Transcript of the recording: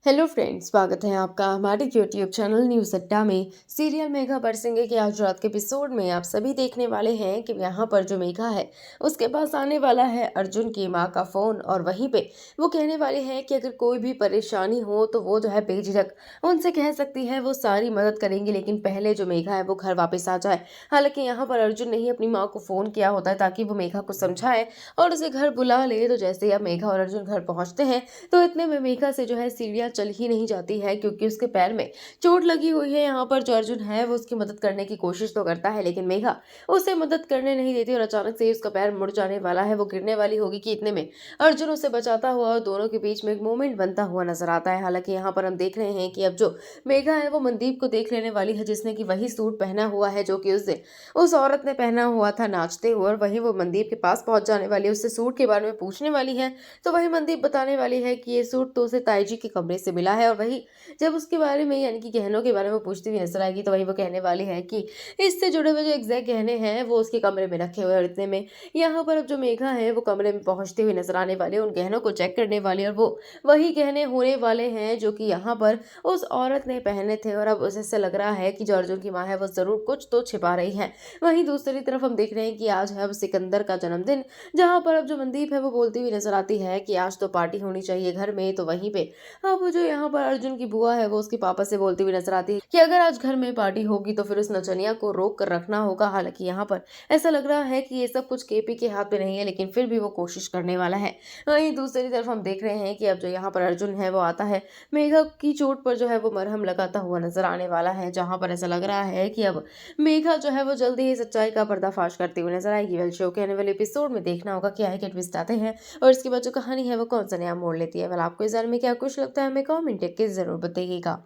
Hello friends, स्वागत है आपका हमारे यूट्यूब चैनल न्यूज़ अड्डा में। सीरियल मेघा बरसेंगे के आज रात के एपिसोड में आप सभी देखने वाले हैं कि यहाँ पर जो मेघा है उसके पास आने वाला है अर्जुन की माँ का फ़ोन, और वहीं पे वो कहने वाली है कि अगर कोई भी परेशानी हो तो वो जो है बेझिझक उनसे कह सकती है, वो सारी मदद करेंगी, लेकिन पहले जो मेघा है वो घर वापस आ जाए। हालांकि यहाँ पर अर्जुन ने ही अपनी माँ को फ़ोन किया होता है ताकि वो मेघा को समझाए और उसे घर बुला ले। तो जैसे ही अब मेघा और अर्जुन घर पहुँचते हैं तो इतने में मेघा से जो है सीढ़ियाँ चल ही नहीं जाती है, क्योंकि उसके पैर में चोट लगी हुई है। यहाँ पर जो अर्जुन है वो उसकी मदद करने की कोशिश तो करता है, लेकिन मेघा उसे मदद करने नहीं देती और अचानक से ही उसका पैर मुड़ जाने वाला है, वो गिरने वाली होगी कि इतने में अर्जुन उसे बचाता हुआ और दोनों के बीच में एक मोमेंट बनता हुआ नजर आता है। हालांकि यहाँ पर हम देख रहे हैं कि अब जो मेघा है वो मनदीप को देख लेने वाली है, जिसने कि वही सूट पहना हुआ है जो कि उस दिन उस औरत ने पहना हुआ था नाचते हुए, और वही वो मनदीप के पास पहुंच जाने वाली है, उससे सूट के बारे में पूछने वाली है। तो वही मनदीप बताने वाली है कि ये सूट तो उसे ताई जी के कमरे से मिला है, और वही जब उसके बारे में यानी कि गहनों के बारे में पूछती हुई नजर आएगी तो वही वो कहने वाली है कि इससे जुड़े हुए जो एग्जैक्ट गहने हैं वो उसके कमरे में रखे हुए हैं। और इतने में यहाँ पर अब जो मेघा है वो कमरे में पहुंचते हुए नजर आने वाली है, उन गहनों को चेक करने वाली है, और वो वही गहने होने वाले हैं जो कि यहाँ पर उस औरत ने पहने थे। और अब उसे ऐसा लग रहा है कि जो अर्जुन की माँ है वो जरूर कुछ तो छिपा रही है। वहीं दूसरी तरफ हम देख रहे हैं कि आज है अब सिकंदर का जन्मदिन, जहां पर अब जो मनदीप है वो बोलती हुई नजर आती है कि आज तो पार्टी होनी चाहिए घर में। तो वहीं पे अब जो यहाँ पर अर्जुन की बुआ है वो उसके पापा से बोलती हुई नजर आती है कि अगर आज घर में पार्टी होगी तो फिर उस नचनिया को रोक कर रखना होगा। हालांकि यहाँ पर ऐसा लग रहा है कि ये सब कुछ केपी के हाथ में नहीं है, लेकिन फिर भी वो कोशिश करने वाला है। वहीं दूसरी तरफ हम देख रहे हैं कि अब जो यहाँ पर अर्जुन है वो आता है, मेघा की चोट पर जो है वो मरहम लगाता हुआ नजर आने वाला है, जहां पर ऐसा लग रहा है कि अब मेघा जो है वो जल्दी ही सच्चाई का पर्दाफाश करती हुई नजर आएगी। वेल, शो के आने वाले एपिसोड में देखना होगा क्या है, क्या ट्विस्ट आते हैं और इसके बाद जो कहानी है वो कौन सा नया मोड़ लेती है। वेल, आपको इस बारे में क्या कुछ लगता है हमें कमेंट करके जरूर बताइएगा।